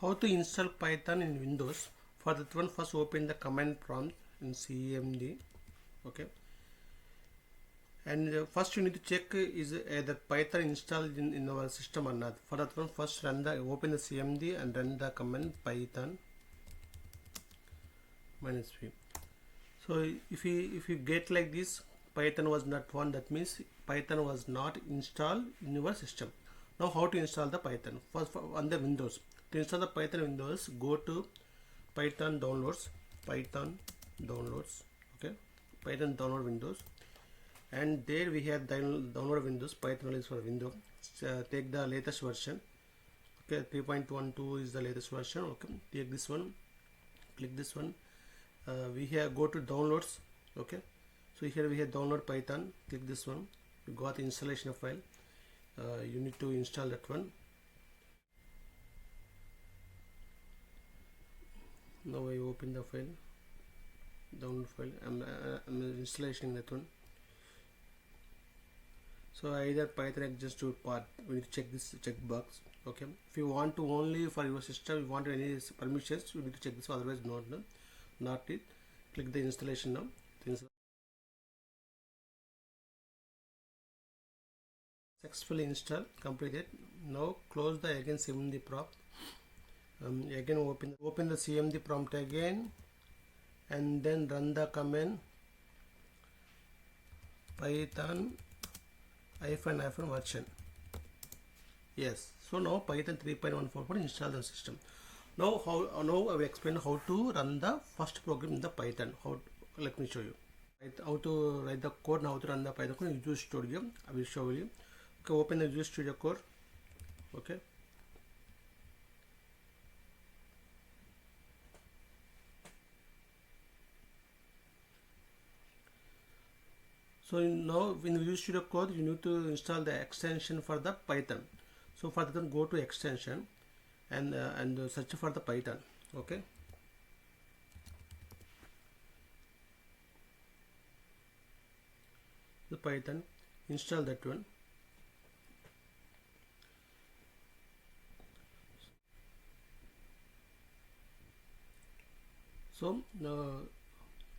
How to install Python in Windows? For that one, first open the command prompt in cmd. Okay, and first you need to check is either Python installed in our system or not. For that one, first open the cmd and run the command python -v. So if you get like this, Python was not found, that means Python was not installed in your system. Now how to install the Python? First, on the Windows, to install the Python Windows, go to Python downloads, okay, Python download Windows, and there we have download Windows. Python is for Windows. Take the latest version. Okay, 3.12 is the latest version. Okay, take this one, click this one. We have go to downloads. Okay, so here we have download Python. Click this one. You got the installation file. You need to install that one. Now I open the file, download file. I'm installation that one. So either Python exists to part. We need to check this checkbox. Okay, if you want to only for your system, you want any permissions, you need to check this. Otherwise, not it. Click the installation now. Successfully installed, completed. Now close the again cmd prompt. Again open the cmd prompt again, and then run the command python --- version. Yes, so now Python 3.14 install the system. Now I will explain how to run the first program in the Python. Let me show you how to write the code. Now how to run the Python code in Visual Studio. I will show you. Okay, open the Visual Studio Code. Okay, so now in Visual Studio Code, you need to install the extension for the Python. So for that, go to extension and search for the Python. Okay, the Python, install that one. So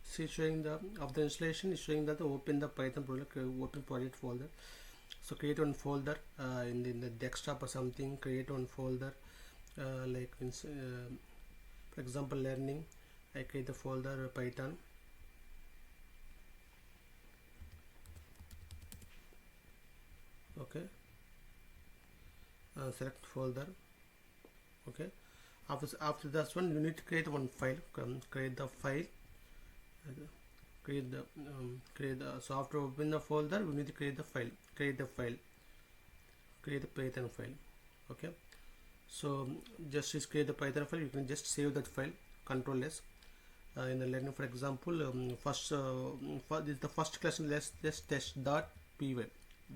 see, showing the of the installation is showing that open the Python project, open project folder. So create one folder in the desktop or something. Create one folder like for example learning. I create the folder Python. Okay, select folder. Okay, after that one, you need to create one file. Create the file. So after open the folder, we need to create the file. Create the Python file. Okay, so just create the Python file. You can just save that file. Control S. In the learning, for example, this is the first class. Let's just test.py.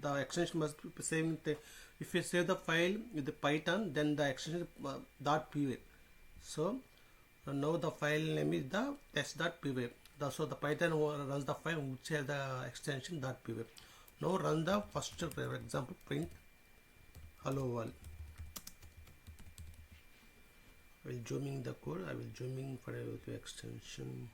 The extension must be saving. If you save the file with the Python, then the extension .py. So now the file name is the test.py. So the Python runs the file which has the extension .py. Now run the first, for example, print hello world. I will zooming the code. I will zooming for the extension.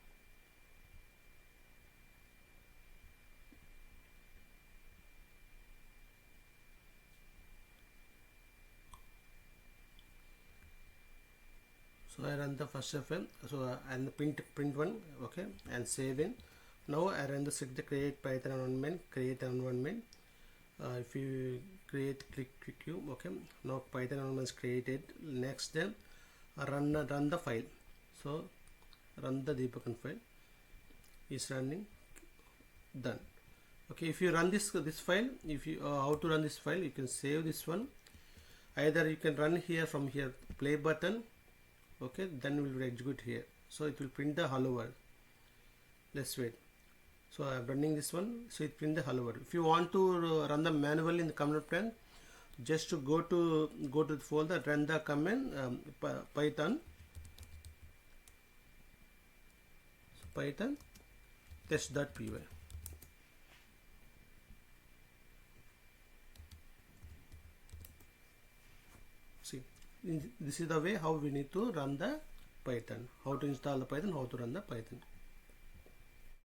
So I run the first file. So and print one. Okay, and save in. Now I run the set the create Python environment. Create environment. If you create, click Q. Okay. Now Python environment is created. Next, then run the file. So run the debugger file. Is running. Done. Okay. If you run this file, if you how to run this file, you can save this one. Either you can run here from here, play button. Okay, then we will execute here. So it will print the hello world. Let's wait. So I am running this one. So it print the hello world. If you want to run the manually in the command prompt, just to go to the folder, run the command Python test.py. See, this is the way how we need to run the Python, how to install the Python, how to run the Python.